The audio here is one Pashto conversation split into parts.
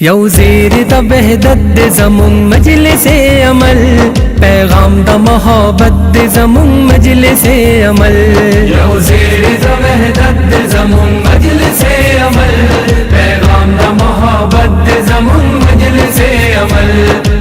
یو زیر د وحدت زمون مجلس عمل پیغام د محبت زمون مجلس عمل یو زیر د وحدت زمون مجلس عمل پیغام د محبت زمون مجلس عمل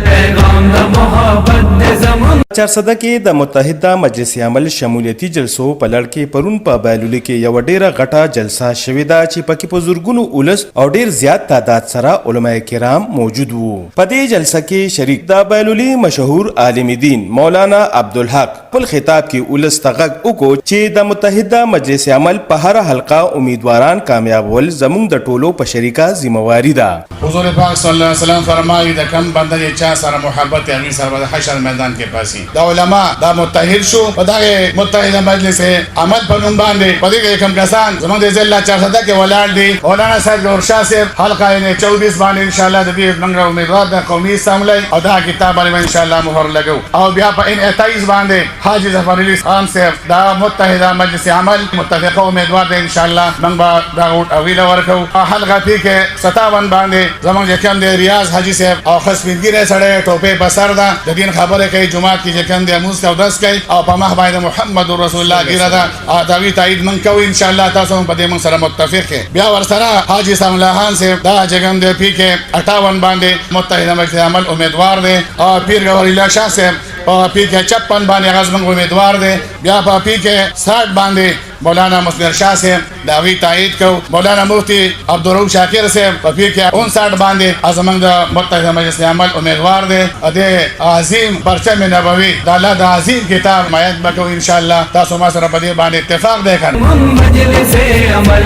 پیغام د محبت زمون 400 کې د متحده مجلس عمل شمولیتي جلسو په لړ کې پرون په بهلولې کې یو ډیره غټه جلسه شوې ده چې پکې په زورګونو اولس او ډیر زیات تعداد سره علماء کرام موجود وو. په دې جلسه کې شریک د بهلولې مشهور عالم دین مولانا عبدالحق په خطاب کې اولس تغږ وکړو چې د متحده مجلس عمل په هر حلقه امیدواران کامیابول زموږ د ټولو په شریکه ذمہواری ده. حضور پاک صلی الله علیه وسلم فرمایي د کم بنده چې چا سره محبت یې سره د حشر میدان کې پاسي دا علماء دا متحد شو په دغه متحده مجلس عمل په نوم باندې په دې کوم کسان زموږ د ضلع 400 کې ولاړ دي. مولانا صاحب ورشاه صاحب حلقه 24 باندې ان شاء الله د دې منګه امیدوار د قومي اسمبلی او دا کتاب باندې ان شاء الله مهر لګو او بیا په 28 باندې حاجی ظفر علي خان صاحب دا متحده مجلس عمل متفقه امیدوار دی ان شاء الله منګه دا اویل ورکو حلقه کې 57 باندې زموږ کوم د ریاض حاجی صاحب او خصمګیره سره ټوپه بسر ده د دین خبره کوي جمعه کې چې کوم د اموز کا درس کوي او په مخ باندې محمد رسول الله ګیره ده داوی تایید من کوي ان شاء الله تاسو په دې من سره متفق بیا ور سره حاجی سلام الله خان صاحب دا جګم د پی کې 58 باندې متحده مجلس عمل امیدوار دی او پیر گوهر الله شاه صاحب په پی کې 56 باندې غزمن امیدوار دی. بیا په پی کې 60 باندې مولانا مصدر شاه صاحب داوی تایید کو مولانا مفتی عبدالرؤف شاکر صاحب په پی کې 59 باندې ازمن د متحده مجلس عمل امیدوار دی. د عظیم پرچم نبوي د الله د عظیم کتاب حمایت وکړو ان شاء الله تاسو ما سره په دې باندې اتفاق دی کړئ. مجلس عمل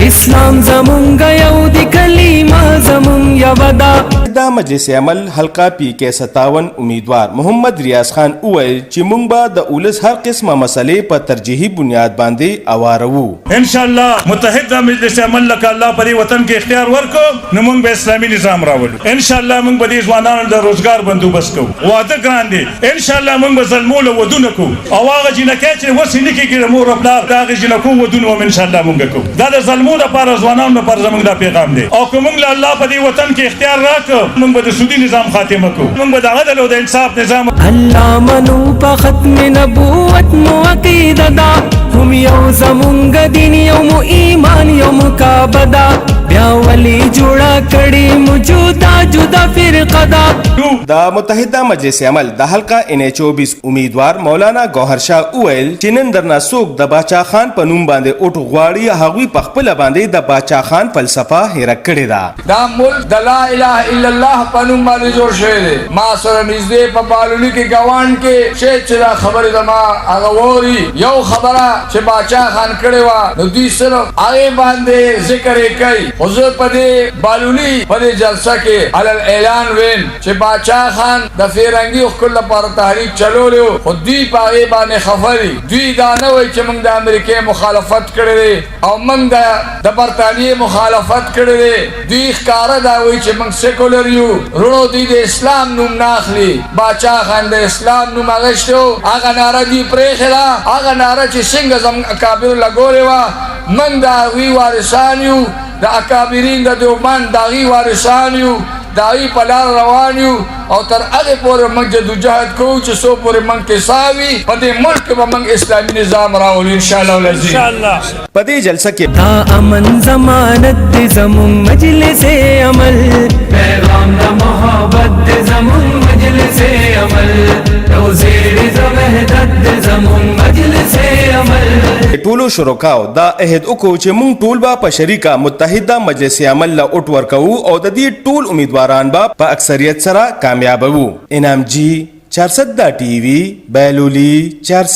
اسلام زمونږ یو دی کلمه زمون یو دا د مجلس عمل حلقه پی کې 57 امیدوار محمد ریاض خان وویل چې موږ به د اولس هر قسمه مسلې په ترجیحي بنیاد باندې اوارو. ان شاء الله متحده مجلس عمل لك الله په وطن کې اختیار ورکو نو موږ به اسلامي نظام راولو. ان شاء الله موږ به د ځوانانو د روزګار بندوبست کوو. واده ګران دي ان شاء الله موږ به ظلمول ودونه کوو او هغه جنکه چې وسینه کې مور خپل دا جنکو ودونه ان شاء الله موږ کوو. دا د ظلمونو لپاره ځوانانو لپاره زموږ د پیغام دی او کوم له الله په وطن کې اختیار راکړو موږ به د سودي نظام خاتمه کوو. موږ به د عدل او د انصاف نظام الله منو په ختم نبوت مو عقیده دا هم یو زمونږ دین یو ایمان یو مکابدا بیا ولی جوړه کړي موجوده جدا فرقه دا. د متحده مجلس عمل د حلقه ان24 امیدوار مولانا گوهر شاه وویل چې نن درنه څوک د باچا خان په نوم باندې اوټ غواړي هغوی په خپل باندې د باچا خان فلسفه هېره کړې ده. دا ملک د لا اله الا الله په نوم باندې جوړ شوی دی. ما سره نږدې په بهلولې کې ګاونډ کې چې دا خبره زما هغه ووري یو خبره چې باچا خان کړې وه نو دوی صرف هغې باندې ذکر یې کوي. خو زه په دې بهلولې په دې جلسه کې علل اعلان ویم چې باچا خان د فرنګي ښکل لپاره تحریک چلولی و خو دوی په هغې باندې خفه دي. دوی دا نه وایي چې موږ د امریکې مخالفت کړی دی او موږ د برطانیې مخالفت کړی دی. دوی ښکاره دا وایي چې موږ سیکولر یو. وروڼو دوی د اسلام نوم نه اخلي. باچا خان د اسلام نوم اخیستی و. هغه ناره دوی پرېښې ده هغه ناره چې څنګه زموږ اکابرو لګولې وه موږ د هغوی وارثان یو. د اکابرین د دیوبند د هغوی وارثان یو د هغوی په لار روان یو او تر هغې پورې موږ جدوجهد کوو چې څو پورې موږ کې ساه وي په دې ملک کې به موږ اسلامي نظام راولو انشاءالله العزیز. په دې جلسه کې دا امن ضمانت دی زمون مجلس عمل پیغام د محبت دی زمون مجلس عمل یو زیر د وحدت دی زمون مجلس عمل. ټولو شرکاو دا عهد وکړو چې موږ ټول به په شریکه متحده مجلس عمل له اوټ ورکوو او د دې ټول امیدواران به په اکثریت سره کامیابوو. انعام جی 400 ټي وي بهلولي 400.